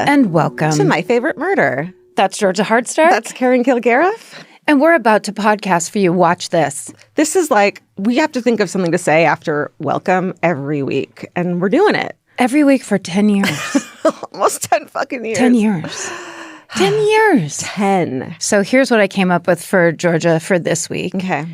And welcome to My Favorite Murder. That's Georgia Hardstark. That's Karen Kilgariff. And we're about to podcast for you. Watch this. This is like, we have to think of something to say after welcome every week. And we're doing it. Every week for 10 years. Almost 10 fucking years. 10 years. 10 years. 10. So here's what I came up with for Georgia for this week. Okay.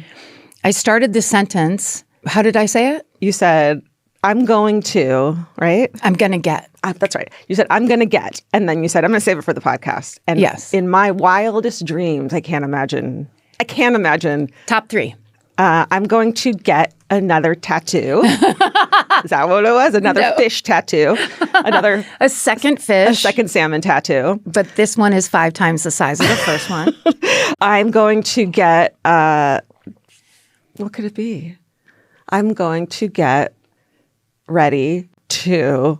I started the sentence. How did I say it? You said, I'm going to, right? I'm going to get. That's right. You said, I'm going to get. And then you said, I'm going to save it for the podcast. And yes. In my wildest dreams, I can't imagine. Top 3. I'm going to get another tattoo. Is that what it was? Another fish tattoo. A second fish. A second salmon tattoo. But this one is 5 times the size of the first one. I'm going to get, what could it be? I'm going to get ready to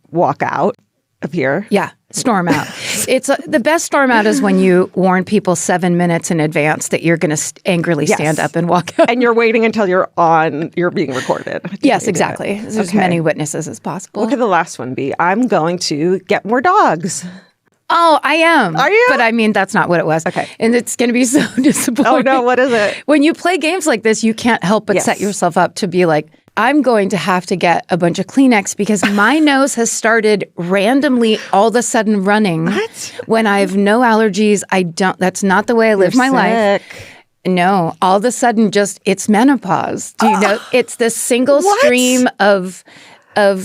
walk out of here. Yeah, storm out. It's the best storm out is when you warn people 7 minutes in advance that you're going to angrily stand up and walk out. And you're waiting until you're being recorded. Yes, exactly. There's as many witnesses as possible. What could the last one be? I'm going to get more dogs. Oh, I am. Are you? But I mean, that's not what it was. Okay. And it's going to be so disappointing. Oh, no, what is it? When you play games like this, you can't help but set yourself up to be like, I'm going to have to get a bunch of Kleenex because my nose has started randomly all of a sudden running. What? When I have no allergies. That's not the way I live my life. No, all of a sudden it's menopause. Do you know? It's the single stream of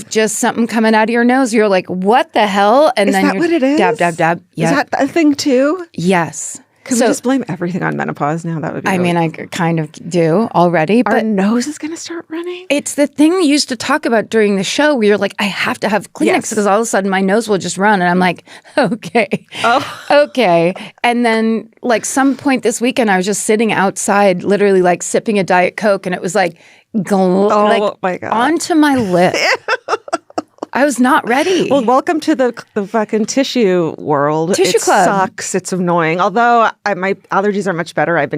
just something coming out of your nose. You're like, what the hell? And then that what it is? Dab, dab, dab. Is that a thing too? Yes. Can we just blame everything on menopause now? That would be I kind of do already. Our but nose is going to start running? It's the thing we used to talk about during the show where you're like, I have to have Kleenex because all of a sudden my nose will just run. And I'm like, okay. Oh. Okay. And then like some point this weekend, I was just sitting outside, literally like sipping a Diet Coke. And it was like, my God. Onto my lip. I was not ready. Well, welcome to the fucking tissue world. Tissue club. It sucks. It's annoying. Although my allergies are much better. I've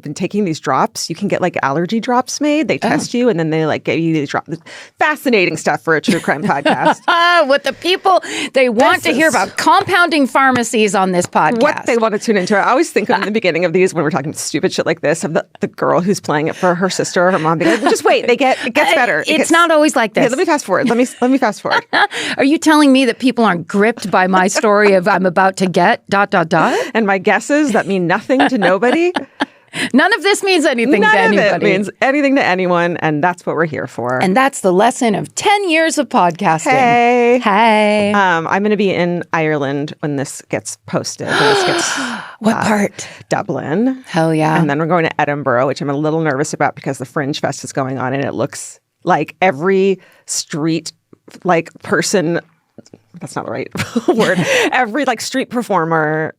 been taking these drops. You can get like allergy drops made. They test you and then they like give you these drops. Fascinating stuff for a true crime podcast. What the people, they want to hear about compounding pharmacies on this podcast. What they want to tune into. I always think of in the beginning of these when we're talking stupid shit like this of the girl who's playing it for her sister or her mom being like, well, just wait, it gets better. It's not always like this. Yeah, let me fast forward. Let me fast forward. Are you telling me that people aren't gripped by my story of I'm about to get ... And my guesses that mean nothing to nobody? None of this means anything to anybody. None of it means anything to anyone, and that's what we're here for. And that's the lesson of 10 years of podcasting. Hey. I'm going to be in Ireland when this gets posted. What part? Dublin. Hell yeah. And then we're going to Edinburgh, which I'm a little nervous about because the Fringe Fest is going on, and it looks like every street like person, that's not the right word, every like street performer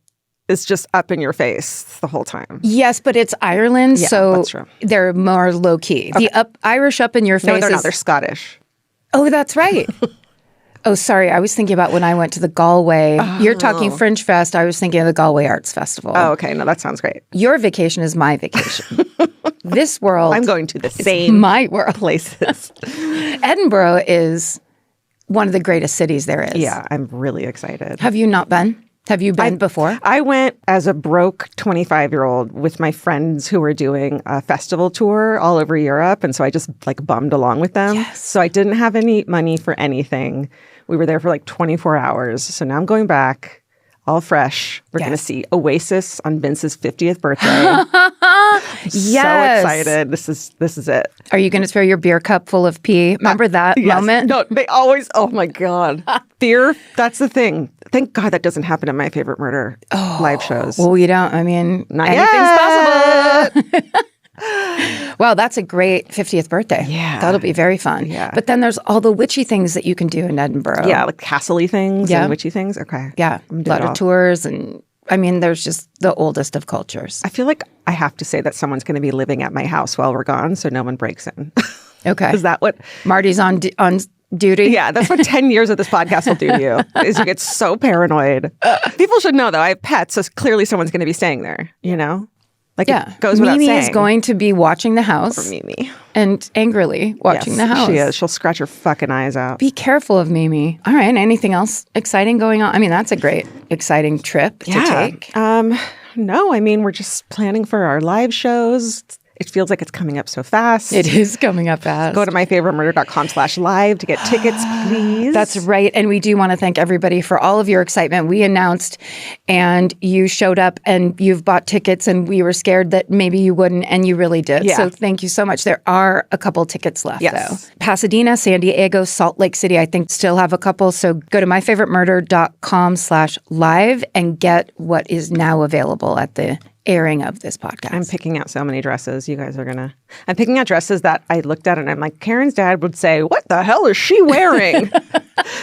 is just up in your face the whole time. Yes, but it's Ireland, so that's true. They're more low key. Okay. The Irish up in your face. No, they're not. They're Scottish. Oh, that's right. Oh, sorry. I was thinking about when I went to the Galway. Oh. You're talking Fringe Fest. I was thinking of the Galway Arts Festival. Oh, okay. No, that sounds great. Your vacation is my vacation. This world. I'm going to the same my world. Places. Edinburgh is one of the greatest cities there is. Yeah, I'm really excited. Have you not been? Have you been before? I went as a broke 25-year-old with my friends who were doing a festival tour all over Europe. And so I just like bummed along with them. Yes. So I didn't have any money for anything. We were there for like 24 hours. So now I'm going back all fresh. We're going to see Oasis on Vince's 50th birthday. Yes. So excited. This is it. Are you going to throw your beer cup full of pee? Remember that moment? No, they always, oh my God. Beer, that's the thing. Thank God that doesn't happen in My Favorite Murder live shows. Well, we don't. I mean, not anything's possible. Wow, that's a great 50th birthday. Yeah. That'll be very fun. Yeah. But then there's all the witchy things that you can do in Edinburgh. Yeah, like castle-y things and witchy things. Okay. Yeah, a lot of tours and I mean, there's just the oldest of cultures. I feel like I have to say that someone's going to be living at my house while we're gone so no one breaks in. Okay. Is that what? Marty's on duty? Yeah, that's what 10 years of this podcast will do to you, is you get so paranoid. People should know, though, I have pets, so clearly someone's going to be staying there, you know? Like, it goes without Mimi saying. is going to be watching the house. Or Mimi. And angrily watching the house. She is. She'll scratch her fucking eyes out. Be careful of Mimi. All right. Anything else exciting going on? I mean, that's a great, exciting trip to take. No, I mean, we're just planning for our live shows. It feels like it's coming up so fast. It is coming up fast. Go to myfavoritemurder.com/live to get tickets, please. That's right. And we do want to thank everybody for all of your excitement. We announced and you showed up and you've bought tickets and we were scared that maybe you wouldn't and you really did. Yeah. So thank you so much. There are a couple tickets left though. Pasadena, San Diego, Salt Lake City, I think still have a couple. So go to myfavoritemurder.com/live and get what is now available at the airing of this podcast. I'm picking out so many dresses. You guys are gonna. I'm picking out dresses that I looked at and I'm like, Karen's dad would say, "What the hell is she wearing?"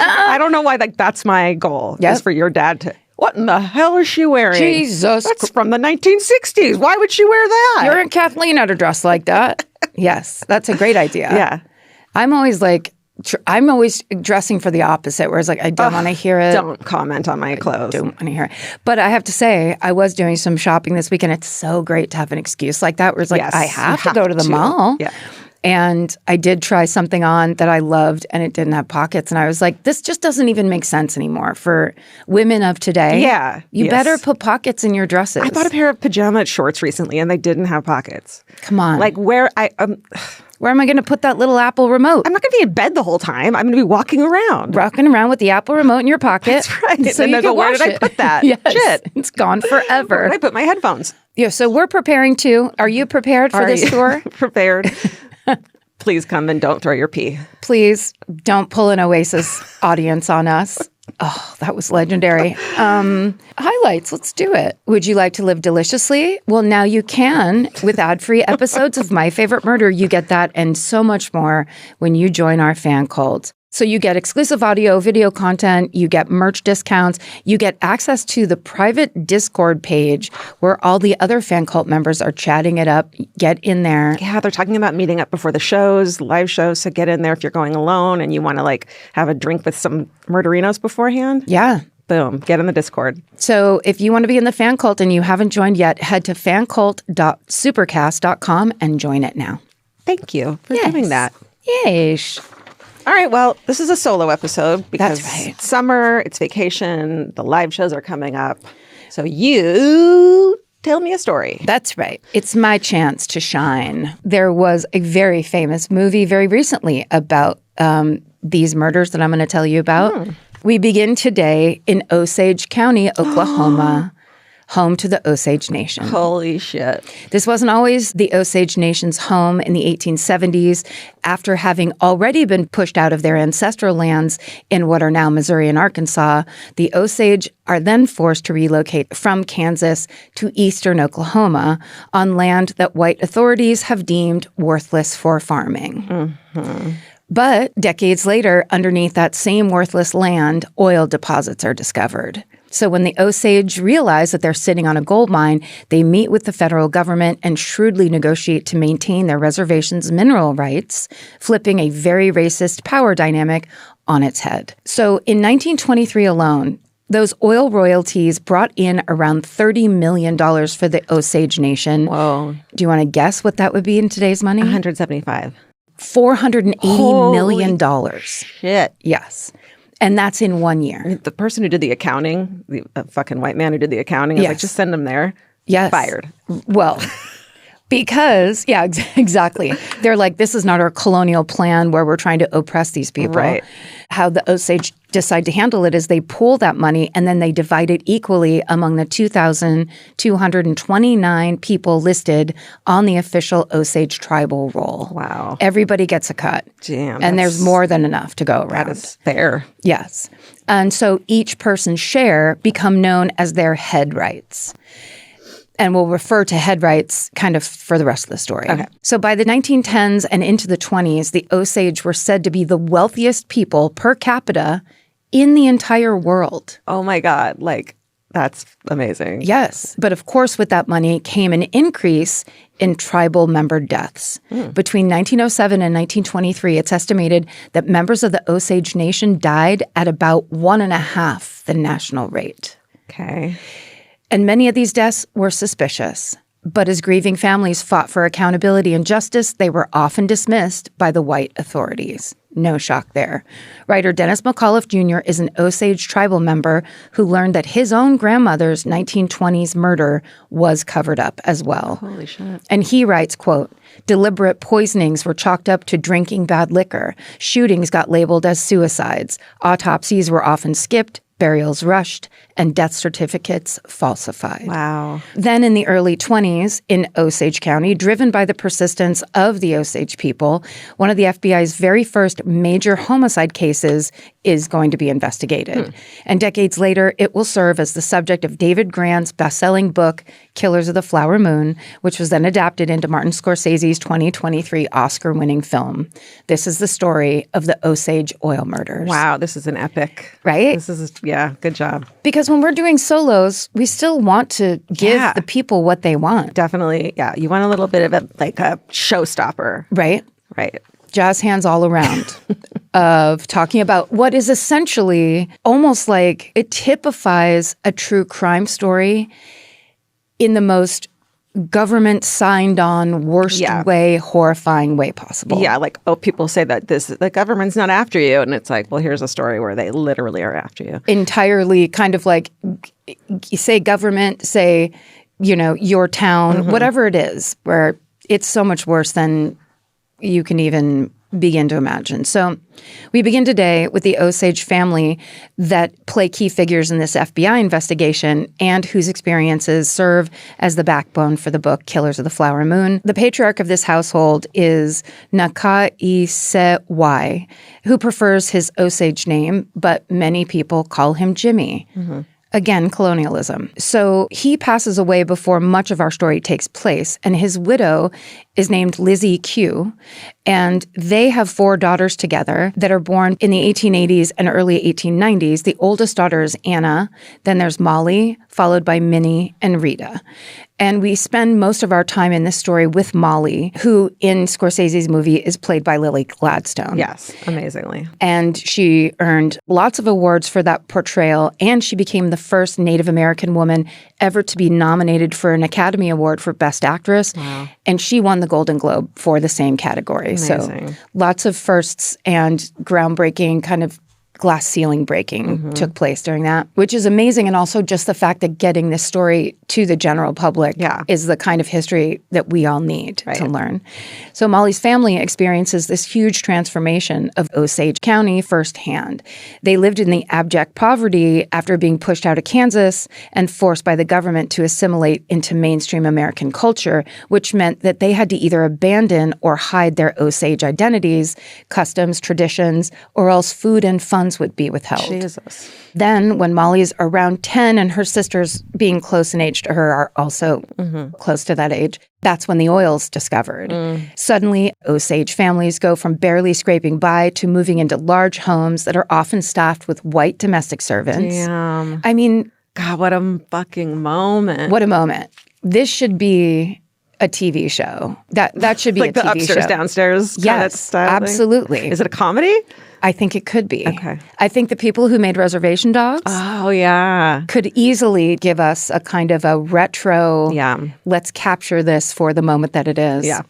I don't know why. Like, that's my goal. Is for your dad to. What in the hell is she wearing? Jesus, that's from the 1960s. Why would she wear that? You're and Kathleen had a dress like that. Yes, that's a great idea. Yeah, I'm always dressing for the opposite, whereas like I don't want to hear it. Don't comment on my clothes. Don't want to hear it. But I have to say, I was doing some shopping this weekend. It's so great to have an excuse like that where it's like, I have to go to the mall. Yeah. And I did try something on that I loved and it didn't have pockets. And I was like, this just doesn't even make sense anymore for women of today. Yeah. You better put pockets in your dresses. I bought a pair of pajama shorts recently and they didn't have pockets. Come on. Like where am I going to put that little Apple remote? I'm not going to be in bed the whole time. I'm going to be walking around. Walking around with the Apple remote in your pocket. That's right. So and I go, where did I put that? Yes. Shit. It's gone forever. Where did I put my headphones? Yeah, so we're preparing too. Are you prepared for this tour? Prepared. Please come and don't throw your pee. Please don't pull an Oasis audience on us. Oh, that was legendary. Highlights, let's do it. Would you like to live deliciously? Well, now you can with ad-free episodes of My Favorite Murder. You get that and so much more when you join our fan cult. So you get exclusive audio, video content, you get merch discounts, you get access to the private Discord page where all the other fan cult members are chatting it up. Get in there. Yeah, they're talking about meeting up before the shows, live shows. So get in there if you're going alone and you want to like have a drink with some murderinos beforehand. Yeah. Boom, get in the Discord. So if you want to be in the fan cult and you haven't joined yet, head to fancult.supercast.com and join it now. Thank you for doing that. Yes. All right, well, this is a solo episode because That's right. it's summer, it's vacation, the live shows are coming up. So you tell me a story. That's right. It's my chance to shine. There was a very famous movie very recently about these murders that I'm going to tell you about. We begin today in Osage County, Oklahoma, home to the Osage Nation. Holy shit. This wasn't always the Osage Nation's home in the 1870s. After having already been pushed out of their ancestral lands in what are now Missouri and Arkansas, the Osage are then forced to relocate from Kansas to eastern Oklahoma on land that white authorities have deemed worthless for farming. Mm-hmm. But decades later, underneath that same worthless land, oil deposits are discovered. So when the Osage realize that they're sitting on a gold mine, they meet with the federal government and shrewdly negotiate to maintain their reservation's mineral rights, flipping a very racist power dynamic on its head. So in 1923 alone, those oil royalties brought in around $30 million for the Osage Nation. Whoa. Do you want to guess what that would be in today's money? 175. $480 million. Shit. Yes. And that's in 1 year. The person who did the accounting, the fucking white man who did the accounting, is like, just send them there. Yes. Fired. Well, because, exactly. They're like, this is not our colonial plan where we're trying to oppress these people. Right. How the Osage decide to handle it is they pool that money and then they divide it equally among the 2,229 people listed on the official Osage tribal roll. Wow. Everybody gets a cut. Damn. And there's more than enough to go around. That is fair. Yes. And so each person's share become known as their head rights. And we'll refer to head rights kind of for the rest of the story. Okay. So by the 1910s and into the 20s, the Osage were said to be the wealthiest people per capita in the entire world. Oh my God. Like, that's amazing. Yes. But of course, with that money came an increase in tribal member deaths. Between 1907 and 1923, it's estimated that members of the Osage Nation died at about 1.5 the national rate. Okay. And many of these deaths were suspicious. But as grieving families fought for accountability and justice, they were often dismissed by the white authorities. No shock there. Writer Dennis McAuliffe Jr. is an Osage tribal member who learned that his own grandmother's 1920s murder was covered up as well. Holy shit. And he writes, quote, deliberate poisonings were chalked up to drinking bad liquor. Shootings got labeled as suicides. Autopsies were often skipped, burials rushed, and death certificates falsified. Wow. Then in the early 20s in Osage County, driven by the persistence of the Osage people, one of the FBI's very first major homicide cases is going to be investigated. And decades later, it will serve as the subject of David Grant's best-selling book, Killers of the Flower Moon, which was then adapted into Martin Scorsese's 2023 Oscar-winning film. This is the story of the Osage oil murders. Wow, this is an epic. Right? This is, yeah, good job. Because when we're doing solos, we still want to give the people what they want. Definitely, yeah. You want a little bit of a showstopper. Right? Right. Jazz hands all around of talking about what is essentially almost like it typifies a true crime story in the most government signed on worst way, horrifying way possible. Yeah, like, people say that the government's not after you. And it's like, well, here's a story where they literally are after you. Entirely kind of like, say government, say, your town, whatever it is, where it's so much worse than you can even begin to imagine. So we begin today with the Osage family that play key figures in this FBI investigation and whose experiences serve as the backbone for the book Killers of the Flower Moon. The patriarch of this household is Nakaisewa, who prefers his Osage name, but many people call him Jimmy. Again, colonialism. So he passes away before much of our story takes place, and his widow is named Lizzie Q, and they have 4 daughters together that are born in the 1880s and early 1890s. The oldest daughter is Anna, then there's Molly, followed by Minnie and Rita. And we spend most of our time in this story with Molly, who in Scorsese's movie is played by Lily Gladstone. Yes, amazingly. And she earned lots of awards for that portrayal, and she became the first Native American woman ever to be nominated for an Academy Award for Best Actress. Wow. And she won the Golden Globe for the same category. Amazing. So lots of firsts and groundbreaking kind of glass ceiling breaking took place during that, which is amazing. And also just the fact that getting this story to the general public is the kind of history that we all need to learn. So Molly's family experiences this huge transformation of Osage County firsthand. They lived in the abject poverty after being pushed out of Kansas and forced by the government to assimilate into mainstream American culture, which meant that they had to either abandon or hide their Osage identities, customs, traditions, or else food and funds would be withheld. Jesus. Then when Molly's around 10 and her sisters being close in age to her are also close to that age, that's when the oil's discovered. Suddenly, Osage families go from barely scraping by to moving into large homes that are often staffed with white domestic servants. Damn. I mean, God, what a fucking moment. What a moment. This should be a TV show. That should be like a TV show. Like the upstairs, downstairs kind of style absolutely. Thing? Is it a comedy? I think it could be. Okay. I think the people who made Reservation Dogs could easily give us a kind of a retro, let's capture this for the moment that it is. Yeah.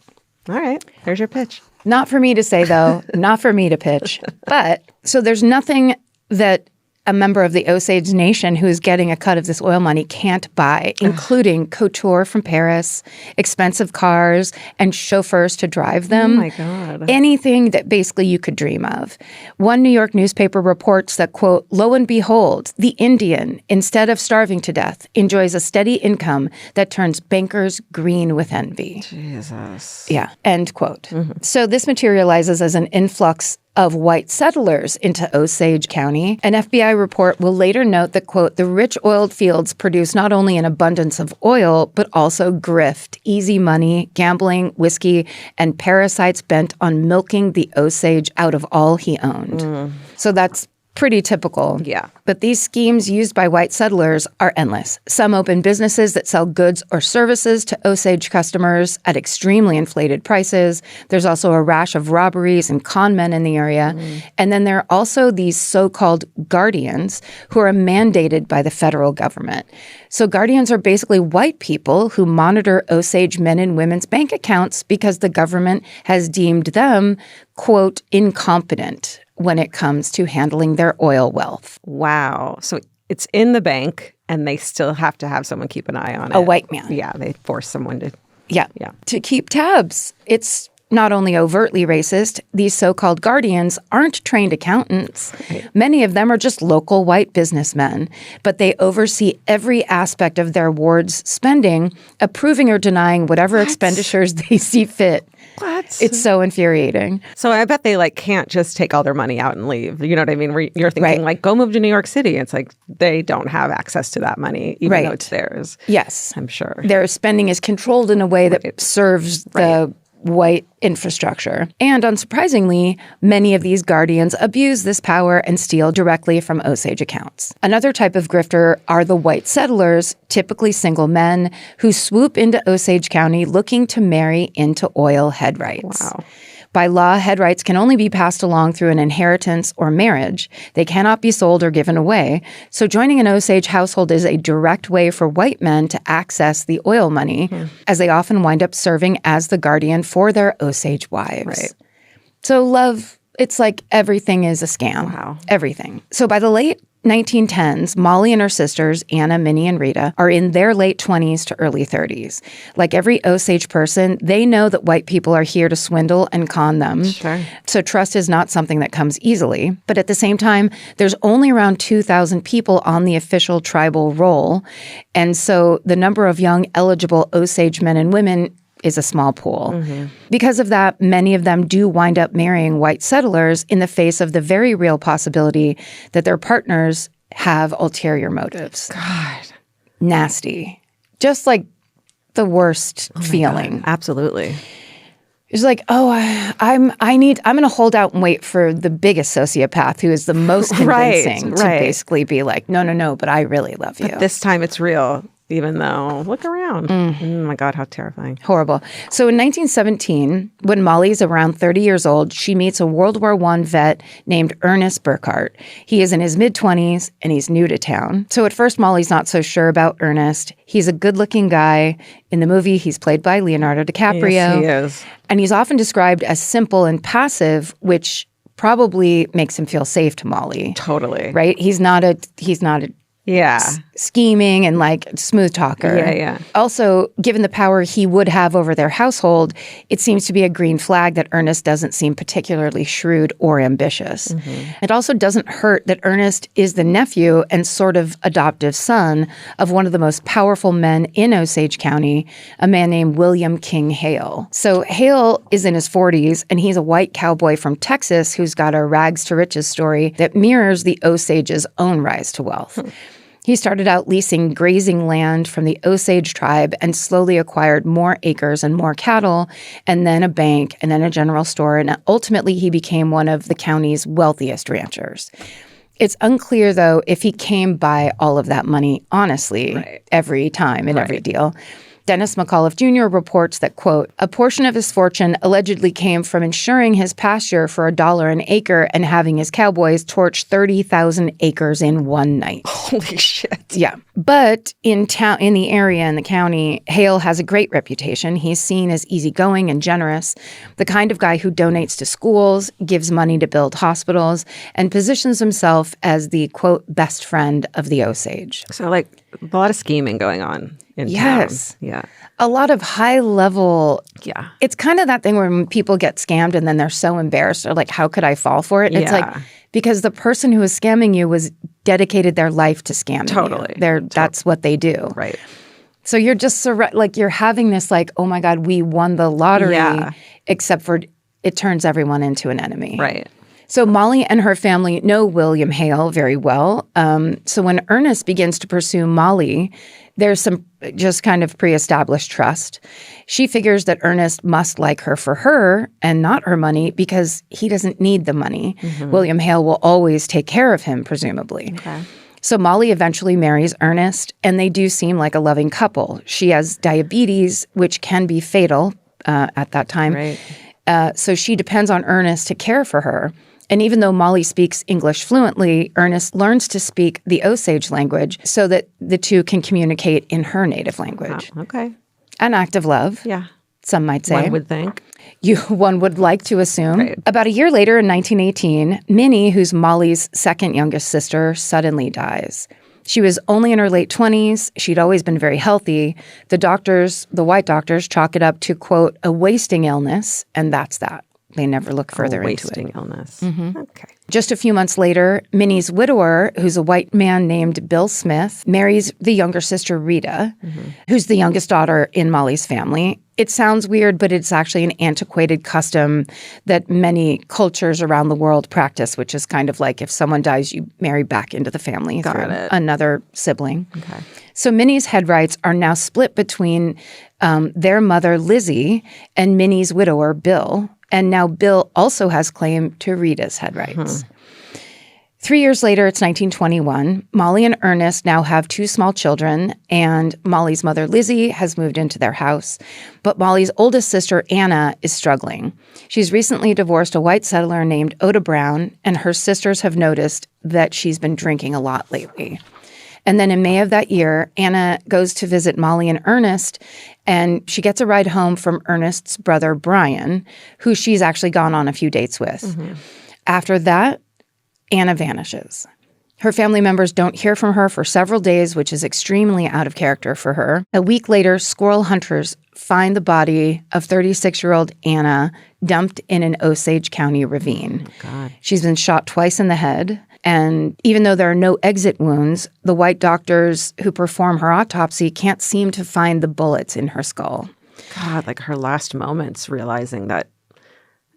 All right. There's your pitch. Not for me to say, though. Not for me to pitch. But so there's nothing that a member of the Osage Nation who is getting a cut of this oil money can't buy, including couture from Paris, expensive cars, and chauffeurs to drive them. Oh, my God. Anything that basically you could dream of. One New York newspaper reports that, quote, lo and behold, the Indian, instead of starving to death, enjoys a steady income that turns bankers green with envy. Jesus. Yeah, end quote. So this materializes as an influx of white settlers into Osage County. An FBI report will later note that, quote, the rich oiled fields produce not only an abundance of oil, but also grift, easy money, gambling, whiskey, and parasites bent on milking the Osage out of all he owned. So that's pretty typical. Yeah. But these schemes used by white settlers are endless. Some open businesses that sell goods or services to Osage customers at extremely inflated prices. There's also a rash of robberies and con men in the area. And then there are also these so-called guardians who are mandated by the federal government. So guardians are basically white people who monitor Osage men and women's bank accounts because the government has deemed them, quote, incompetent when it comes to handling their oil wealth. Wow. So it's in the bank and they still have to have someone keep an eye on it. A white man. Yeah, they force someone to. Yeah. To keep tabs. It's not only overtly racist, these so-called guardians aren't trained accountants. Right. Many of them are just local white businessmen, but they oversee every aspect of their ward's spending, approving or denying whatever expenditures they see fit. What? It's so infuriating. So I bet they can't just take all their money out and leave. You know what I mean? You're thinking go move to New York City. It's like they don't have access to that money, even though it's theirs. Yes. I'm sure. Their spending is controlled in a way that serves the white infrastructure. And unsurprisingly, many of these guardians abuse this power and steal directly from Osage accounts. Another type of grifter are the white settlers, typically single men, who swoop into Osage County looking to marry into oil head rights. Wow. By law, head rights can only be passed along through an inheritance or marriage. They cannot be sold or given away. So joining an Osage household is a direct way for white men to access the oil money, as they often wind up serving as the guardian for their Osage wives. Right. So love, it's like everything is a scam. Wow. Everything. So by the late 1910s, Molly and her sisters, Anna, Minnie, and Rita, are in their late 20s to early 30s. Like every Osage person, they know that white people are here to swindle and con them. Sure. So trust is not something that comes easily. But at the same time, there's only around 2,000 people on the official tribal roll. And so the number of young, eligible Osage men and women is a small pool. Because of that, many of them do wind up marrying white settlers in the face of the very real possibility that their partners have ulterior motives. God. Nasty. Just like the worst feeling. God. Absolutely. It's like, I'm going to hold out and wait for the biggest sociopath who is the most convincing to basically be like, no, but I really love you. But this time it's real. Even though, look around. Oh my God, how terrifying. Horrible. So in 1917, when Molly's around 30 years old, she meets a World War I vet named Ernest Burkhart. He is in his mid-20s and he's new to town. So at first, Molly's not so sure about Ernest. He's a good-looking guy. In the movie, he's played by Leonardo DiCaprio. Yes, he is. And he's often described as simple and passive, which probably makes him feel safe to Molly. Totally. Right? He's not a scheming and smooth talker. Yeah. Also, given the power he would have over their household, it seems to be a green flag that Ernest doesn't seem particularly shrewd or ambitious. It also doesn't hurt that Ernest is the nephew and sort of adoptive son of one of the most powerful men in Osage County, a man named William King Hale. So Hale is in his 40s, and he's a white cowboy from Texas who's got a rags to riches story that mirrors the Osage's own rise to wealth. He started out leasing grazing land from the Osage tribe and slowly acquired more acres and more cattle, and then a bank, and then a general store, and ultimately he became one of the county's wealthiest ranchers. It's unclear, though, if he came by all of that money honestly every time in every deal. Dennis McAuliffe Jr. reports that, quote, a portion of his fortune allegedly came from insuring his pasture for $1 an acre and having his cowboys torch 30,000 acres in one night. Holy shit. Yeah. But in the area, in the county, Hale has a great reputation. He's seen as easygoing and generous, the kind of guy who donates to schools, gives money to build hospitals, and positions himself as the, quote, best friend of the Osage. So, a lot of scheming going on in town. Yeah. A lot of high level. Yeah. It's kind of that thing where when people get scammed and then they're so embarrassed or how could I fall for it? And it's because the person who was scamming you was dedicated their life to scamming you. That's what they do. Right. So you're just you're having this oh my God, we won the lottery, except for it turns everyone into an enemy. Right. So Molly and her family know William Hale very well. So when Ernest begins to pursue Molly, there's some just kind of pre-established trust. She figures that Ernest must like her for her and not her money because he doesn't need the money. William Hale will always take care of him, presumably. Okay. So Molly eventually marries Ernest, and they do seem like a loving couple. She has diabetes, which can be fatal at that time. Right. So she depends on Ernest to care for her. And even though Molly speaks English fluently, Ernest learns to speak the Osage language so that the two can communicate in her native language. Oh, okay. An act of love, Yeah. some might say. One would think. One would like to assume. Right. About a year later in 1918, Minnie, who's Molly's second youngest sister, suddenly dies. She was only in her late 20s. She'd always been very healthy. The white doctors, chalk it up to, quote, a wasting illness, and that's that. They never look further into it. Wasting illness. Okay. Just a few months later, Minnie's widower, who's a white man named Bill Smith, marries the younger sister Rita, who's the youngest daughter in Molly's family. It sounds weird, but it's actually an antiquated custom that many cultures around the world practice, which is kind of like if someone dies, you marry back into the family through another sibling. Okay. So Minnie's head rights are now split between their mother, Lizzie, and Minnie's widower, Bill. And now Bill also has claim to Rita's head rights. 3 years later, it's 1921. Molly and Ernest now have two small children, and Molly's mother, Lizzie, has moved into their house. But Molly's oldest sister, Anna, is struggling. She's recently divorced a white settler named Oda Brown, and her sisters have noticed that she's been drinking a lot lately. And then in May of that year, Anna goes to visit Molly and Ernest, and she gets a ride home from Ernest's brother, Brian, who she's actually gone on a few dates with. After that, Anna vanishes. Her family members don't hear from her for several days, which is extremely out of character for her. A week later, squirrel hunters find the body of 36-year-old Anna dumped in an Osage County ravine. Oh, God. She's been shot twice in the head. And even though there are no exit wounds, the white doctors who perform her autopsy can't seem to find the bullets in her skull. God, like her last moments realizing that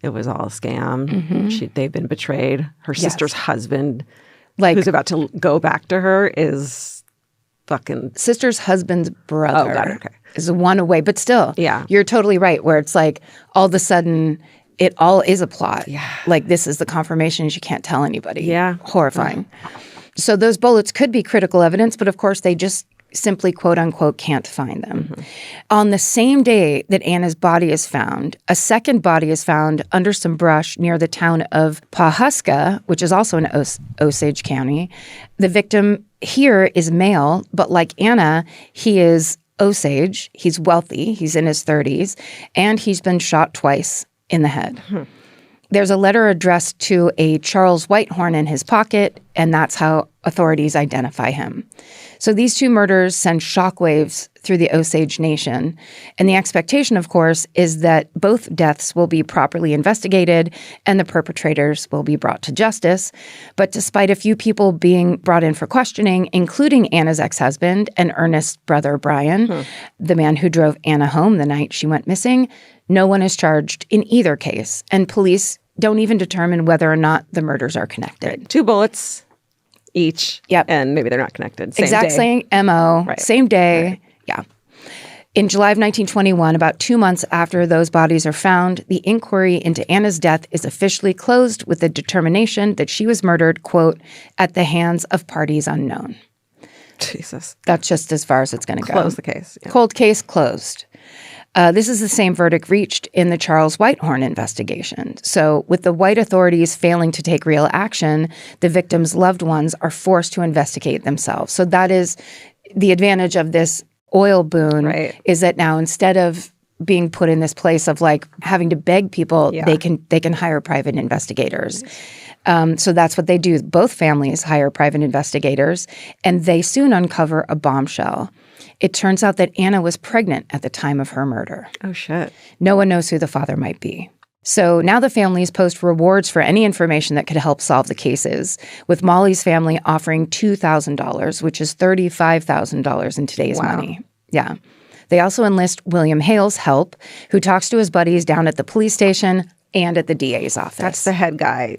it was all a scam. They've been betrayed. Her sister's husband, who's about to go back to her, is fucking... Sister's husband's brother got it. Okay. is one away. But still, you're totally right, where it's like all of a sudden... It all is a plot. Yeah. Like, this is the confirmation you can't tell anybody. Yeah. Horrifying. So those bullets could be critical evidence, but of course they just simply, quote unquote, can't find them. On the same day that Anna's body is found, a second body is found under some brush near the town of Pawhuska, which is also in Osage County. The victim here is male, but like Anna, he is Osage. He's wealthy. He's in his 30s, and he's been shot twice in the head. There's a letter addressed to a Charles Whitehorn in his pocket, and that's how authorities identify him. So these two murders send shockwaves through the Osage Nation. And the expectation, of course, is that both deaths will be properly investigated and the perpetrators will be brought to justice. But despite a few people being brought in for questioning, including Anna's ex-husband and Ernest's brother, Brian, the man who drove Anna home the night she went missing, no one is charged in either case. And police don't even determine whether or not the murders are connected. Right. 2 bullets each. Yep. And maybe they're not connected. Same exact day. same MO, same day. Right. Yeah. In July of 1921, about 2 months after those bodies are found, the inquiry into Anna's death is officially closed with the determination that she was murdered, quote, at the hands of parties unknown. Jesus. That's just as far as it's going to go. Close the case. Yeah. Cold case closed. This is the same verdict reached in the Charles Whitehorn investigation. So with the white authorities failing to take real action, the victims' loved ones are forced to investigate themselves. So that is the advantage of this oil boon, is that now instead of being put in this place of like having to beg people, they can hire private investigators. So that's what they do. Both families hire private investigators, and they soon uncover a bombshell. It turns out that Anna was pregnant at the time of her murder. Oh, shit. No one knows who the father might be. So now the families post rewards for any information that could help solve the cases, with Molly's family offering $2,000, which is $35,000 in today's money. Yeah. They also enlist William Hale's help, who talks to his buddies down at the police station, and at the DA's office. That's the head guy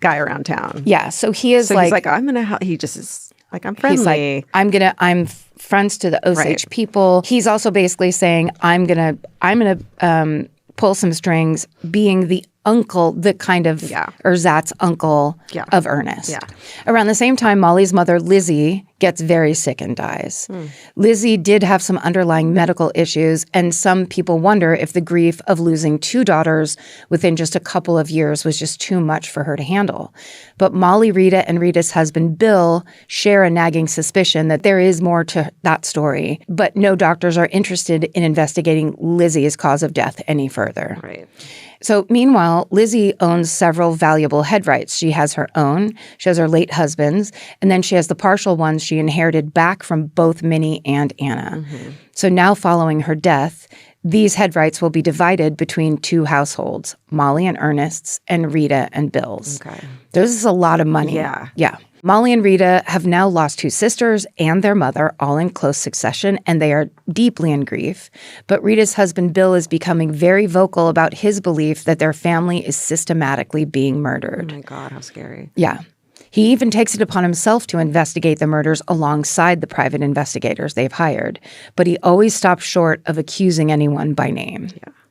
around town. Yeah. So he is he's like, I'm going to, he just is like, I'm friendly. He's like, I'm friends to the Osage people. He's also basically saying, I'm going to pull some strings, being the uncle, the kind of, or Zat's uncle of Ernest. Yeah. Around the same time, Molly's mother, Lizzie, gets very sick and dies. Lizzie did have some underlying medical issues, and some people wonder if the grief of losing 2 daughters within just a couple of years was just too much for her to handle. But Molly, Rita, and Rita's husband, Bill, share a nagging suspicion that there is more to that story, but no doctors are interested in investigating Lizzie's cause of death any further. Right. So meanwhile, Lizzie owns several valuable head rights. She has her own, she has her late husband's, and then she has the partial ones she inherited back from both Minnie and Anna. So now following her death, these head rights will be divided between 2 households, Molly and Ernest's and Rita and Bill's. Okay. This is a lot of money. Yeah. Molly and Rita have now lost 2 sisters and their mother, all in close succession, and they are deeply in grief. But Rita's husband, Bill, is becoming very vocal about his belief that their family is systematically being murdered. Oh, my God, how scary. Yeah. He even takes it upon himself to investigate the murders alongside the private investigators they've hired. But he always stops short of accusing anyone by name.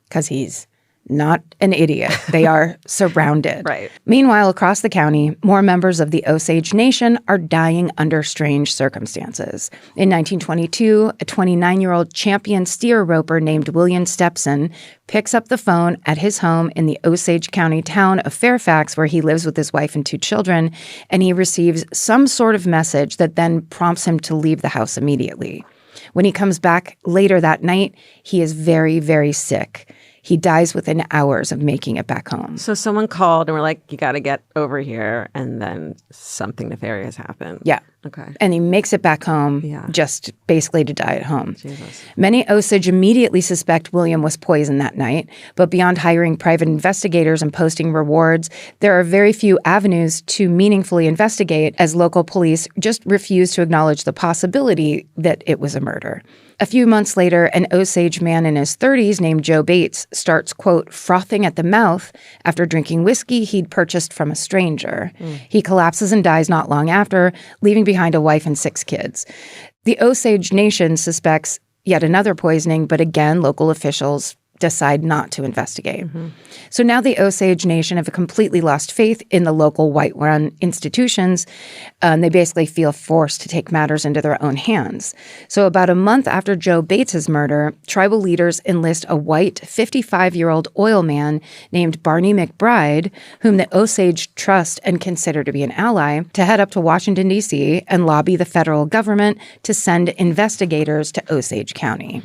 Because he's not an idiot. They are surrounded. Right. Meanwhile, across the county, more members of the Osage Nation are dying under strange circumstances. In 1922, a 29-year-old champion steer roper named William Stepson picks up the phone at his home in the Osage County town of Fairfax, where he lives with his wife and 2 children, and he receives some sort of message that then prompts him to leave the house immediately. When he comes back later that night, he is very, very sick. He dies within hours of making it back home. So someone called and we're like, you got to get over here. And then something nefarious happened. Yeah. Okay. And he makes it back home just basically to die at home. Jesus. Many Osage immediately suspect William was poisoned that night. But beyond hiring private investigators and posting rewards, there are very few avenues to meaningfully investigate, as local police just refuse to acknowledge the possibility that it was a murder. A few months later, an Osage man in his 30s named Joe Bates starts, quote, frothing at the mouth after drinking whiskey he'd purchased from a stranger. He collapses and dies not long after, leaving behind a wife and 6 kids. The Osage Nation suspects yet another poisoning, but again, local officials decide not to investigate. So now the Osage Nation have completely lost faith in the local white-run institutions. They basically feel forced to take matters into their own hands. So about a month after Joe Bates's murder, tribal leaders enlist a white 55-year-old oil man named Barney McBride, whom the Osage trust and consider to be an ally, to head up to Washington, D.C. and lobby the federal government to send investigators to Osage County.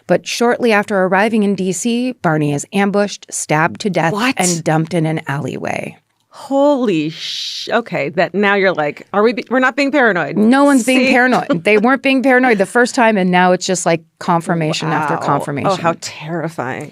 But shortly after arriving in D.C., Barney is ambushed, stabbed to death, and dumped in an alleyway. Holy okay, that now you're like, we're not being paranoid. No one's being paranoid. They weren't being paranoid the first time, and now it's just like confirmation after confirmation. Oh, how terrifying.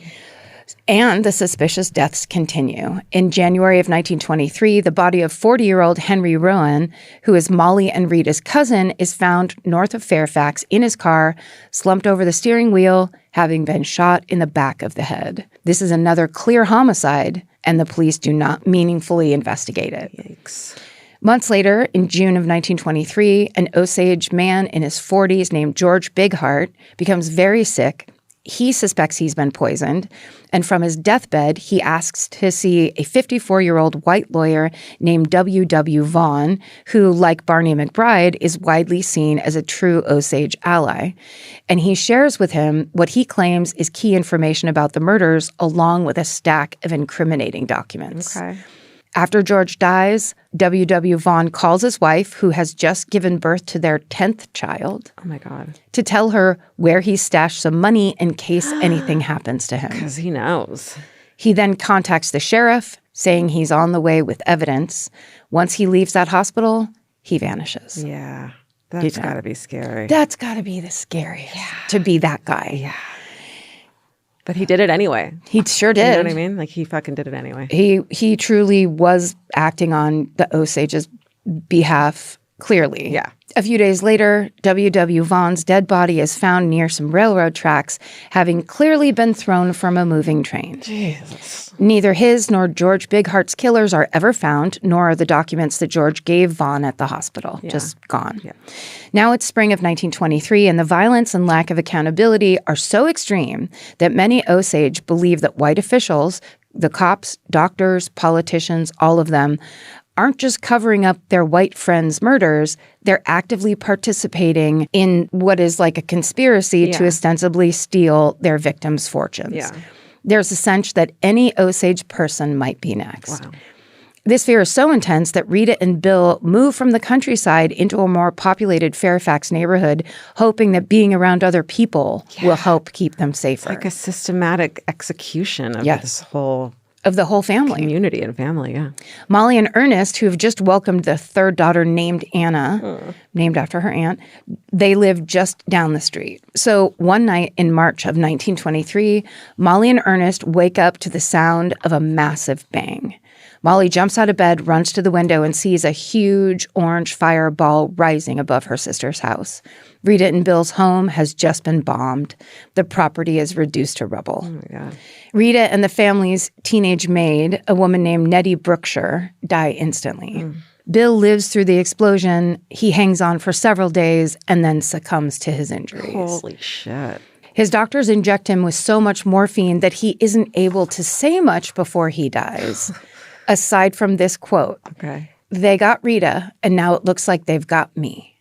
And the suspicious deaths continue. In January of 1923, the body of 40-year-old Henry Rowan, who is Molly and Rita's cousin, is found north of Fairfax in his car, slumped over the steering wheel, having been shot in the back of the head. This is another clear homicide, and the police do not meaningfully investigate it. Yikes. Months later, in June of 1923, an Osage man in his 40s named George Bigheart becomes very sick. He suspects he's been poisoned, and from his deathbed, he asks to see a 54-year-old white lawyer named W.W. Vaughn, who, like Barney McBride, is widely seen as a true Osage ally. And he shares with him what he claims is key information about the murders, along with a stack of incriminating documents. Okay. After George dies, W.W. Vaughn calls his wife, who has just given birth to their 10th child, oh my God, to tell her where he stashed some money in case anything happens to him. Because he knows. He then contacts the sheriff, saying he's on the way with evidence. Once he leaves that hospital, he vanishes. Yeah, that's got to be scary. That's got to be the scariest, to be that guy. Yeah. But he did it anyway. He sure did. You know what I mean? Like, he fucking did it anyway. He truly was acting on the Osage's behalf clearly. Yeah. A few days later, W.W. Vaughn's dead body is found near some railroad tracks, having clearly been thrown from a moving train. Jesus. Neither his nor George Bigheart's killers are ever found, nor are the documents that George gave Vaughn at the hospital. Yeah. Just gone. Yeah. Now it's spring of 1923, and the violence and lack of accountability are so extreme that many Osage believe that white officials, the cops, doctors, politicians, all of them, aren't just covering up their white friends' murders, they're actively participating in what is like a conspiracy to ostensibly steal their victims' fortunes. Yeah. There's a sense that any Osage person might be next. Wow. This fear is so intense that Rita and Bill move from the countryside into a more populated Fairfax neighborhood, hoping that being around other people will help keep them safer. Like a systematic execution of this whole... Of the whole family. Community and family, yeah. Molly and Ernest, who have just welcomed the third daughter named Anna, named after her aunt, they live just down the street. So one night in March of 1923, Molly and Ernest wake up to the sound of a massive bang. Molly jumps out of bed, runs to the window, and sees a huge orange fireball rising above her sister's house. Rita and Bill's home has just been bombed. The property is reduced to rubble. Oh, my God. Rita and the family's teenage maid, a woman named Nettie Brookshire, die instantly. Bill lives through the explosion. He hangs on for several days and then succumbs to his injuries. Holy shit. His doctors inject him with so much morphine that he isn't able to say much before he dies. Aside from this quote, they got Rita, and now it looks like they've got me.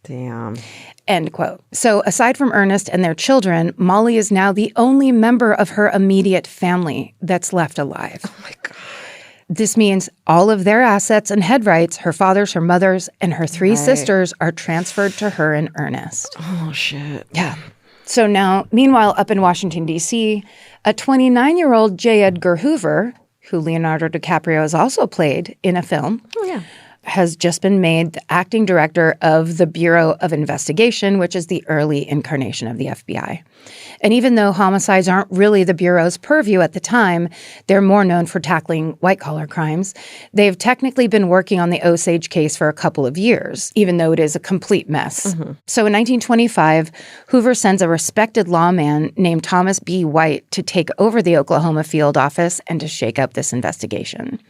Damn. End quote. So aside from Ernest and their children, Molly is now the only member of her immediate family that's left alive. Oh, my God. This means all of their assets and head rights, her father's, her mother's, and her three sisters, are transferred to her and Ernest. Oh, shit. Yeah. So now, meanwhile, up in Washington, D.C., a 29-year-old J. Edgar Hoover, who Leonardo DiCaprio has also played in a film, has just been made the acting director of the Bureau of Investigation, which is the early incarnation of the FBI. And even though homicides aren't really the Bureau's purview at the time, they're more known for tackling white-collar crimes. They've technically been working on the Osage case for a couple of years, even though it is a complete mess. So in 1925, Hoover sends a respected lawman named Thomas B. White to take over the Oklahoma field office and to shake up this investigation.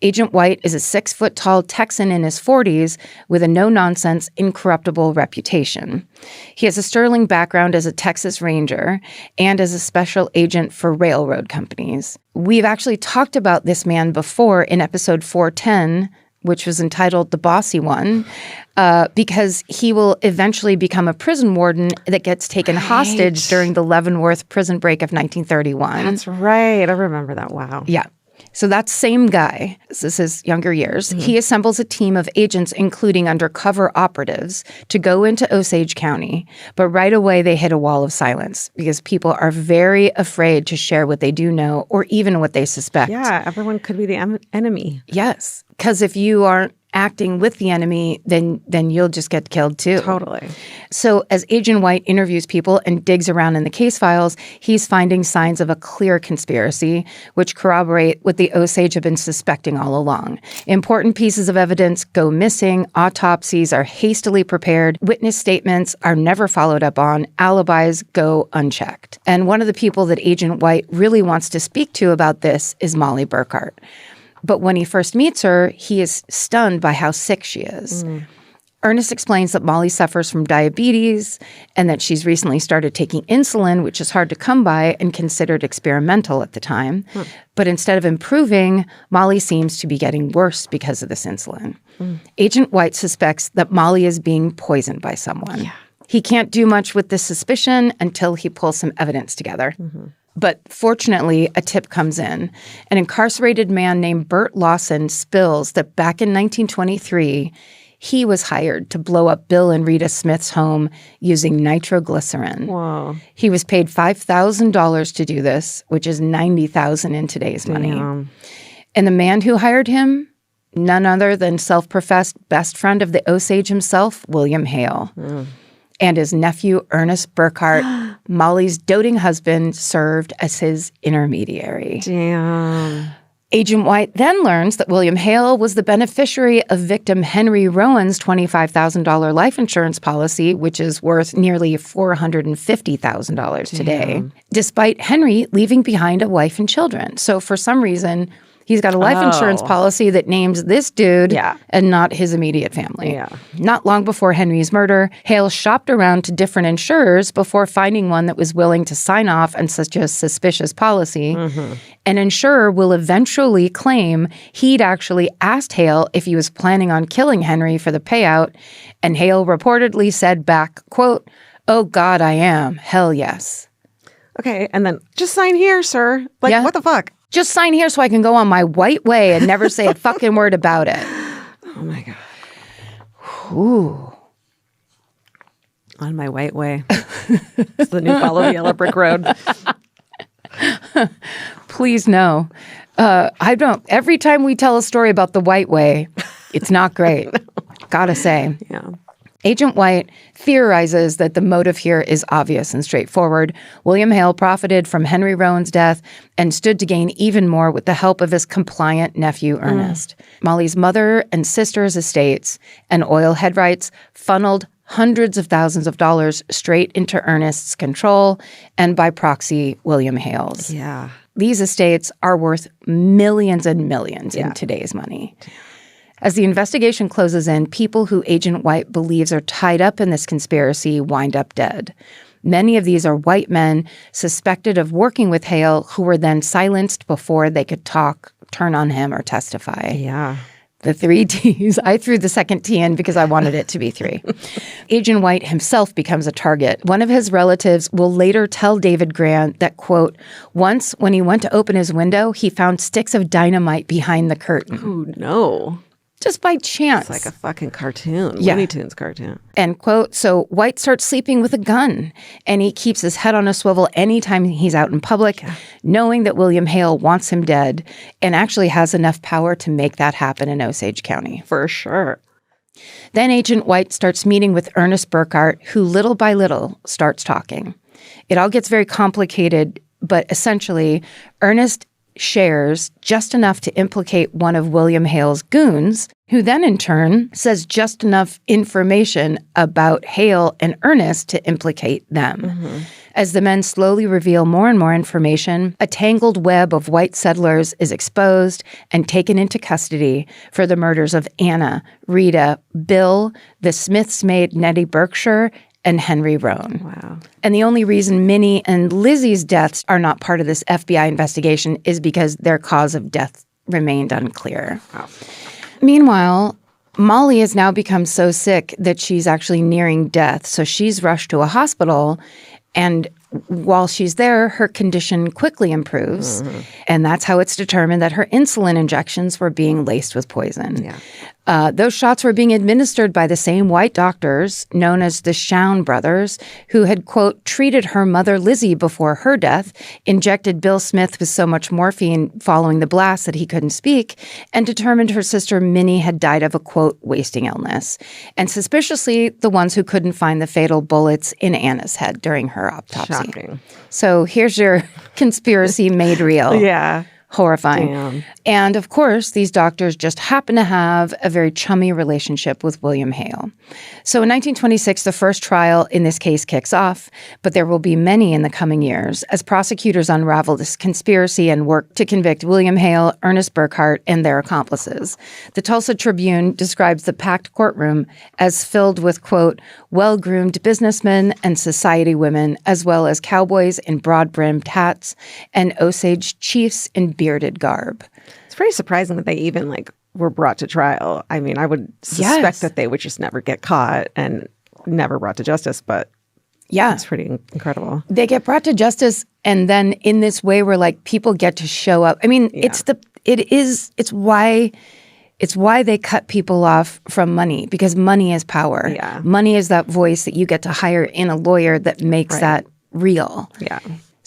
Agent White is a 6-foot-tall Texan in his 40s with a no-nonsense, incorruptible reputation. He has a sterling background as a Texas Ranger and as a special agent for railroad companies. We've actually talked about this man before in episode 410, which was entitled The Bossy One, because he will eventually become a prison warden that gets taken hostage during the Leavenworth prison break of 1931. That's right. I remember that. Wow. Yeah. So that same guy, this is his younger years, he assembles a team of agents, including undercover operatives, to go into Osage County. But right away, they hit a wall of silence because people are very afraid to share what they do know or even what they suspect. Yeah, everyone could be the enemy. Yes, because if you aren't acting with the enemy, then you'll just get killed too. Totally. So as Agent White interviews people and digs around in the case files, he's finding signs of a clear conspiracy, which corroborate what the Osage have been suspecting all along. Important pieces of evidence go missing, autopsies are hastily prepared, witness statements are never followed up on, alibis go unchecked. And one of the people that Agent White really wants to speak to about this is Molly Burkhart. But when he first meets her, he is stunned by how sick she is. Ernest explains that Molly suffers from diabetes and that she's recently started taking insulin, which is hard to come by and considered experimental at the time. But instead of improving, Molly seems to be getting worse because of this insulin. Agent White suspects that Molly is being poisoned by someone. He can't do much with this suspicion until he pulls some evidence together. But fortunately, a tip comes in. An incarcerated man named Bert Lawson spills that back in 1923, he was hired to blow up Bill and Rita Smith's home using nitroglycerin. Whoa. He was paid $5,000 to do this, which is $90,000 in today's money. And the man who hired him, none other than self-professed best friend of the Osage himself, William Hale. And his nephew, Ernest Burkhart, Molly's doting husband, served as his intermediary. Damn. Agent White then learns that William Hale was the beneficiary of victim Henry Rowan's $25,000 life insurance policy, which is worth nearly $450,000 today, despite Henry leaving behind a wife and children. So for some reason, he's got a life insurance policy that names this dude and not his immediate family. Yeah. Not long before Henry's murder, Hale shopped around to different insurers before finding one that was willing to sign off on such a suspicious policy. An insurer will eventually claim he'd actually asked Hale if he was planning on killing Henry for the payout, and Hale reportedly said back, quote, "Oh God, I am. Hell yes." Okay, and then just sign here, sir. Like, what the fuck? Just sign here so I can go on my white way and never say a fucking word about it. Oh, my God. Ooh. On my white way. It's the new follow the yellow brick road. Please no. I don't. Every time we tell a story about the white way, it's not great. Gotta say. Yeah. Agent White theorizes that the motive here is obvious and straightforward. William Hale profited from Henry Rowan's death and stood to gain even more with the help of his compliant nephew, Ernest. Molly's mother and sister's estates and oil head rights funneled hundreds of thousands of dollars straight into Ernest's control and by proxy, William Hale's. Yeah. These estates are worth millions and millions in today's money. As the investigation closes in, people who Agent White believes are tied up in this conspiracy wind up dead. Many of these are white men suspected of working with Hale who were then silenced before they could talk, turn on him, or testify. Yeah. The 3 Ts. I threw the second T in because I wanted it to be 3. Agent White himself becomes a target. One of his relatives will later tell David Grant that, quote, once when he went to open his window, he found sticks of dynamite behind the curtain. Oh, no. Just by chance. It's like a fucking cartoon. Yeah. Looney Tunes cartoon. End quote. So White starts sleeping with a gun, and he keeps his head on a swivel anytime he's out in public, knowing that William Hale wants him dead and actually has enough power to make that happen in Osage County. For sure. Then Agent White starts meeting with Ernest Burkhart, who little by little starts talking. It all gets very complicated, but essentially, Ernest shares just enough to implicate one of William Hale's goons, who then in turn says just enough information about Hale and Ernest to implicate them. As the men slowly reveal more and more information, a tangled web of white settlers is exposed and taken into custody for the murders of Anna, Rita, Bill, the Smiths' maid Nettie Berkshire, and Henry Rowan. Wow. And the only reason Minnie and Lizzie's deaths are not part of this FBI investigation is because their cause of death remained unclear. Wow. Meanwhile, Molly has now become so sick that she's actually nearing death. So she's rushed to a hospital, and while she's there, her condition quickly improves. And that's how it's determined that her insulin injections were being laced with poison. Yeah. Those shots were being administered by the same white doctors known as the Shown brothers, who had, quote, treated her mother Lizzie before her death, injected Bill Smith with so much morphine following the blast that he couldn't speak, and determined her sister Minnie had died of a, quote, wasting illness. And suspiciously, the ones who couldn't find the fatal bullets in Anna's head during her autopsy. Shocking. So here's your conspiracy made real. Yeah. Horrifying. Damn. And of course, these doctors just happen to have a very chummy relationship with William Hale. So in 1926, the first trial in this case kicks off, but there will be many in the coming years as prosecutors unravel this conspiracy and work to convict William Hale, Ernest Burkhart, and their accomplices. The Tulsa Tribune describes the packed courtroom as filled with, quote, well-groomed businessmen and society women, as well as cowboys in broad-brimmed hats and Osage chiefs in bearded garb. It's very surprising that they even were brought to trial. I mean, I would suspect that they would just never get caught and never brought to justice, but yeah, it's pretty incredible. They get brought to justice, and then in this way where people get to show up. I mean, it's why they cut people off from money, because money is power. Yeah. Money is that voice that you get to hire in a lawyer that makes that real. Yeah.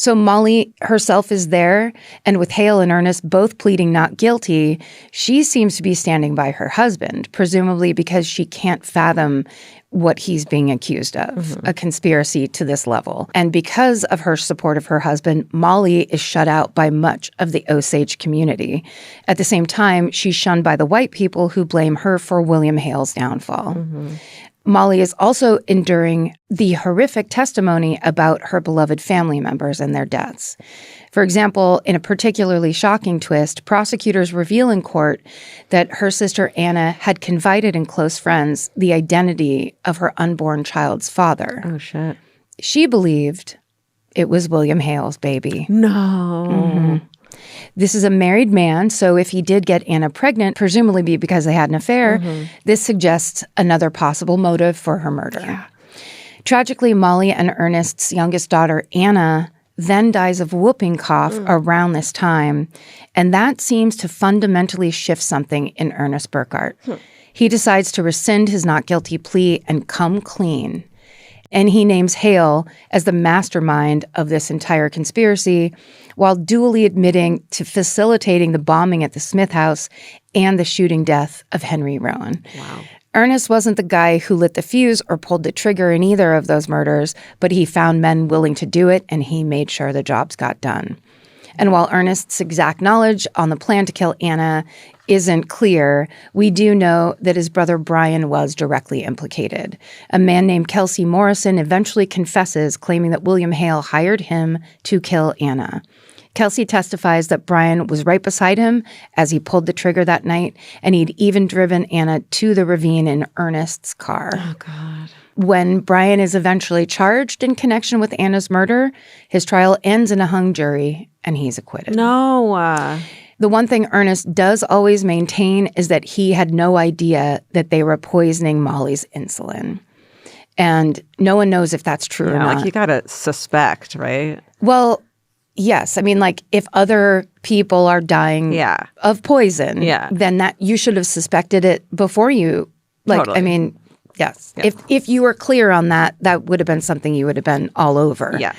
So Molly herself is there, and with Hale and Ernest both pleading not guilty, she seems to be standing by her husband, presumably because she can't fathom what he's being accused of, a conspiracy to this level. And because of her support of her husband, Molly is shut out by much of the Osage community. At the same time, she's shunned by the white people who blame her for William Hale's downfall. Molly is also enduring the horrific testimony about her beloved family members and their deaths. For example, in a particularly shocking twist, prosecutors reveal in court that her sister Anna had confided in close friends the identity of her unborn child's father. Oh, shit. She believed it was William Hale's baby. No. This is a married man, so if he did get Anna pregnant, presumably be because they had an affair, this suggests another possible motive for her murder. Yeah. Tragically, Molly and Ernest's youngest daughter, Anna, then dies of whooping cough around this time, and that seems to fundamentally shift something in Ernest Burkhart. He decides to rescind his not guilty plea and come clean. And he names Hale as the mastermind of this entire conspiracy, while duly admitting to facilitating the bombing at the Smith house and the shooting death of Henry Rowan. Wow. Ernest wasn't the guy who lit the fuse or pulled the trigger in either of those murders, but he found men willing to do it, and he made sure the jobs got done. And while Ernest's exact knowledge on the plan to kill Anna isn't clear, we do know that his brother Brian was directly implicated. A man named Kelsey Morrison eventually confesses, claiming that William Hale hired him to kill Anna. Kelsey testifies that Brian was right beside him as he pulled the trigger that night, and he'd even driven Anna to the ravine in Ernest's car. Oh, God. When Brian is eventually charged in connection with Anna's murder, his trial ends in a hung jury, and he's acquitted. No. The one thing Ernest does always maintain is that he had no idea that they were poisoning Molly's insulin. And no one knows if that's true or not. Like you gotta suspect, right? Well, yes. I mean, like, if other people are dying of poison, then that you should have suspected it before you. Like, totally. I mean, yes. Yeah. If you were clear on that, that would have been something you would have been all over. Yeah.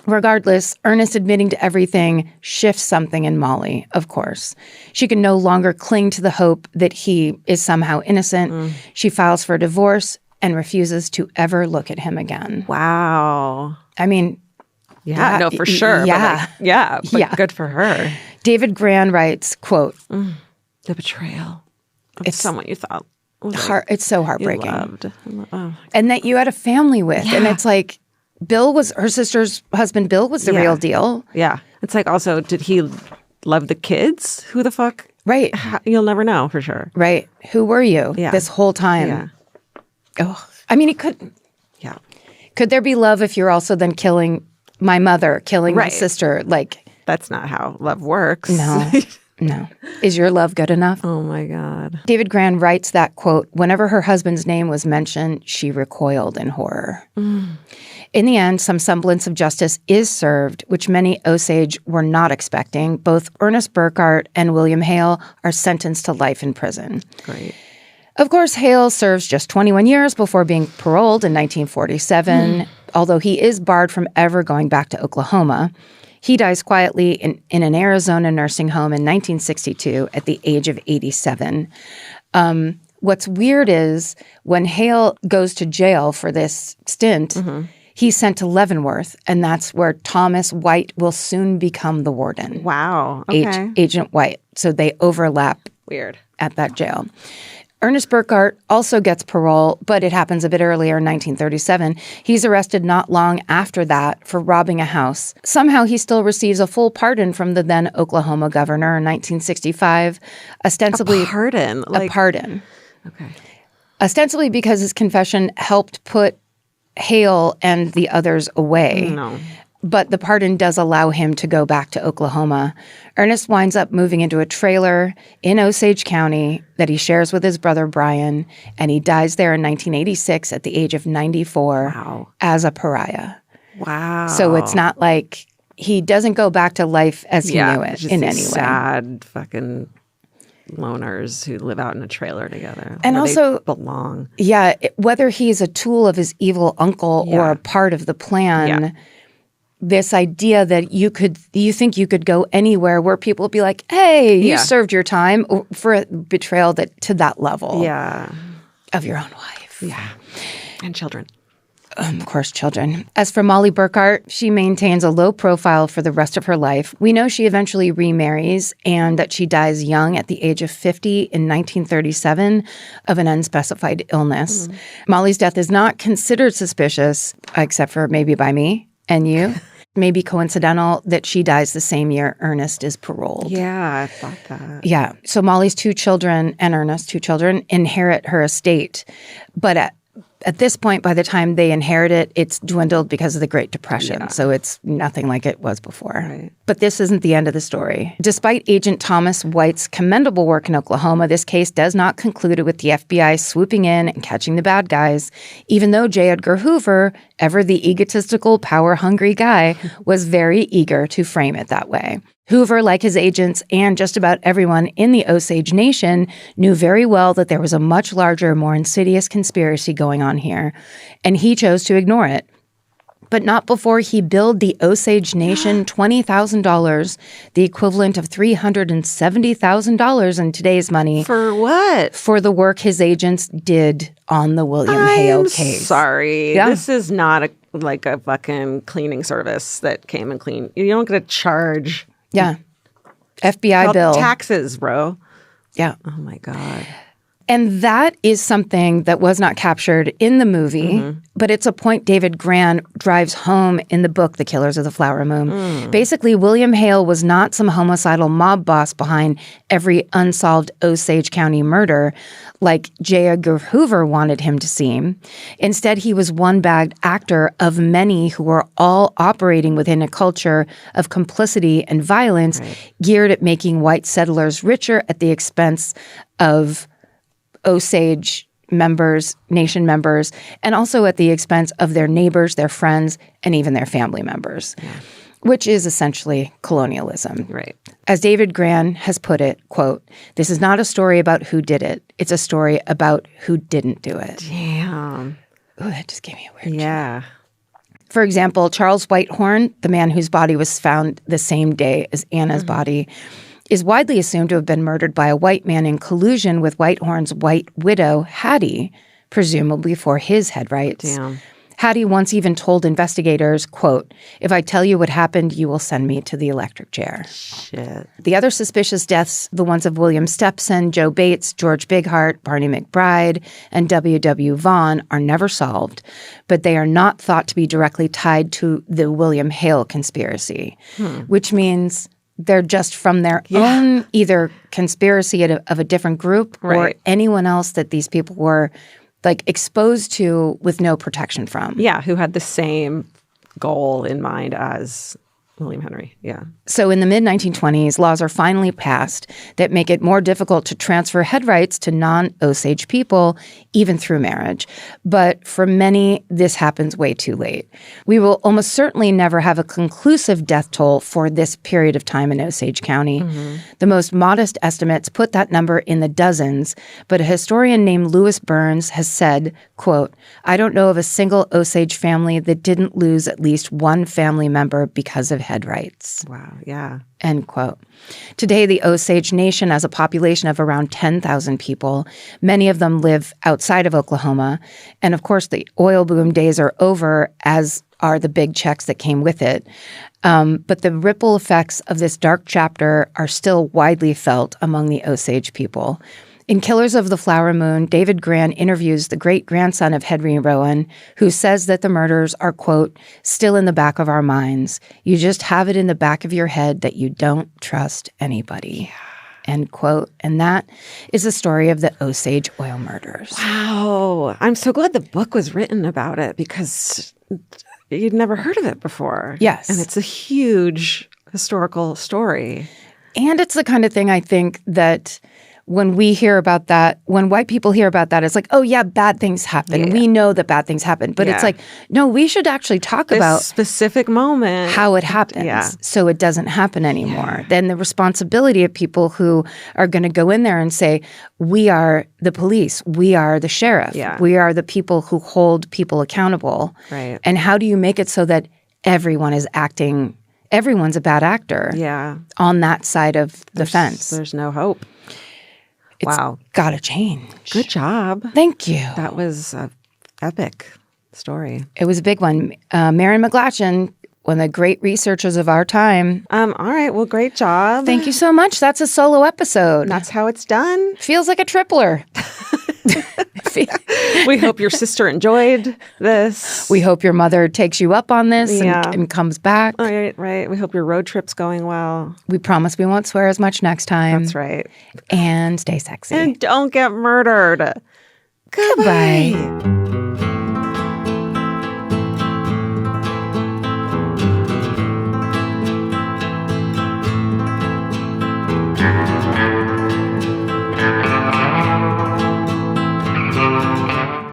Regardless, Ernest admitting to everything shifts something in Molly, of course. She can no longer cling to the hope that he is somehow innocent. She files for a divorce and refuses to ever look at him again. Wow. I mean... Yeah, no, for sure. Yeah. But good for her. David Gran writes, quote, the betrayal of someone you thought was it's so heartbreaking. You loved. And that you had a family with. Yeah. And it's like, Bill was, her sister's husband, Bill was the real deal. Yeah. It's like, also, did he love the kids? Who the fuck? Right. You'll never know for sure. Right. Who were you this whole time? Yeah. Oh, I mean, he couldn't. Yeah. Could there be love if you're also then killing my mother, killing my sister? Like, that's not how love works. No. No. Is your love good enough? Oh, my God. David Gran writes that, quote, whenever her husband's name was mentioned, she recoiled in horror. In the end, some semblance of justice is served, which many Osage were not expecting. Both Ernest Burkhart and William Hale are sentenced to life in prison. Great. Of course, Hale serves just 21 years before being paroled in 1947, although he is barred from ever going back to Oklahoma. He dies quietly in an Arizona nursing home in 1962 at the age of 87. What's weird is when Hale goes to jail for this stint, he's sent to Leavenworth, and that's where Thomas White will soon become the warden. Wow. Okay. Agent White. So they overlap at that jail. Ernest Burkhart also gets parole, but it happens a bit earlier in 1937. He's arrested not long after that for robbing a house. Somehow he still receives a full pardon from the then Oklahoma governor in 1965. Ostensibly, a pardon? A pardon. Okay. Ostensibly because his confession helped put Hale and the others away. No. But the pardon does allow him to go back to Oklahoma. Ernest winds up moving into a trailer in Osage County that he shares with his brother Brian, and he dies there in 1986 at the age of 94 as a pariah. Wow. So it's not like he doesn't go back to life as he knew it in any way. Sad fucking loners who live out in a trailer together. And also, they belong. Yeah, whether he's a tool of his evil uncle or a part of the plan... this idea that you think you could go anywhere where people will be like, hey, you served your time for a betrayal to that level of your own wife. Yeah. And children. Of course, children. As for Molly Burkhart, she maintains a low profile for the rest of her life. We know she eventually remarries and that she dies young at the age of 50 in 1937 of an unspecified illness. Molly's death is not considered suspicious, except for maybe by me and you. Maybe coincidental that she dies the same year Ernest is paroled. Yeah, I thought that. Yeah. So Molly's 2 children and Ernest's 2 children inherit her estate. But at this point, by the time they inherit it, it's dwindled because of the Great Depression. Yeah. So it's nothing like it was before. Right. But this isn't the end of the story. Despite Agent Thomas White's commendable work in Oklahoma, this case does not conclude with the FBI swooping in and catching the bad guys, even though J. Edgar Hoover, ever the egotistical, power-hungry guy, was very eager to frame it that way. Hoover, like his agents and just about everyone in the Osage Nation, knew very well that there was a much larger, more insidious conspiracy going on here, and he chose to ignore it. But not before he billed the Osage Nation $20,000, the equivalent of $370,000 in today's money. For what? For the work his agents did on the William Hale case. Sorry. Yeah. This is not like a fucking cleaning service that came and cleaned. You don't get a charge. Yeah. FBI bill. Taxes, bro. Yeah. Oh, my God. And that is something that was not captured in the movie, but it's a point David Grann drives home in the book, The Killers of the Flower Moon. Basically, William Hale was not some homicidal mob boss behind every unsolved Osage County murder like J. Edgar Hoover wanted him to seem. Instead, he was one bagged actor of many who were all operating within a culture of complicity and violence geared at making white settlers richer at the expense of Osage members, nation members, and also at the expense of their neighbors, their friends, and even their family members, which is essentially colonialism. Right. As David Grann has put it, quote, "This is not a story about who did it. It's a story about who didn't do it." Damn. Ooh, that just gave me a weird Yeah. chill. For example, Charles Whitehorn, the man whose body was found the same day as Anna's body, is widely assumed to have been murdered by a white man in collusion with Whitehorn's white widow, Hattie, presumably for his head rights. Damn. Hattie once even told investigators, quote, "If I tell you what happened, you will send me to the electric chair." Shit. The other suspicious deaths, the ones of William Stepson, Joe Bates, George Bighart, Barney McBride, and W.W. Vaughn, are never solved, but they are not thought to be directly tied to the William Hale conspiracy, which means they're just from their own either conspiracy of a different group or anyone else that these people were like exposed to with no protection from. Yeah, who had the same goal in mind as William Henry. Yeah. So in the mid-1920s, laws are finally passed that make it more difficult to transfer head rights to non-Osage people, even through marriage. But for many, this happens way too late. We will almost certainly never have a conclusive death toll for this period of time in Osage County. The most modest estimates put that number in the dozens, but a historian named Lewis Burns has said, quote, "I don't know of a single Osage family that didn't lose at least one family member because of head rights." Wow. Yeah. End quote. Today, the Osage Nation has a population of around 10,000 people. Many of them live outside of Oklahoma. And of course, the oil boom days are over, as are the big checks that came with it. But the ripple effects of this dark chapter are still widely felt among the Osage people. In Killers of the Flower Moon, David Grann interviews the great-grandson of Henry Rowan, who says that the murders are, quote, "still in the back of our minds. You just have it in the back of your head that you don't trust anybody." End quote. And that is the story of the Osage oil murders. Wow. I'm so glad the book was written about it because you'd never heard of it before. Yes. And it's a huge historical story. And it's the kind of thing I think that when we hear about that, when white people hear about that, it's like, oh, yeah, bad things happen. Yeah. We know that bad things happen. But it's like, no, we should actually talk about specific moment, how it happens so it doesn't happen anymore. Then the responsibility of people who are going to go in there and say, we are the police, we are the sheriff, we are the people who hold people accountable. Right. And how do you make it so that everyone is acting. Everyone's a bad actor. Yeah. On that side of the fence. There's no hope. It's gotta change. Good job. Thank you. That was an epic story. It was a big one. Maren McGlashan, one of the great researchers of our time. All right. Well, great job. Thank you so much. That's a solo episode. That's how it's done. Feels like a tripler. We hope your sister enjoyed this. We hope your mother takes you up on this and comes back. Right. We hope your road trip's going well. We promise we won't swear as much next time. That's right. And stay sexy. And don't get murdered. Goodbye.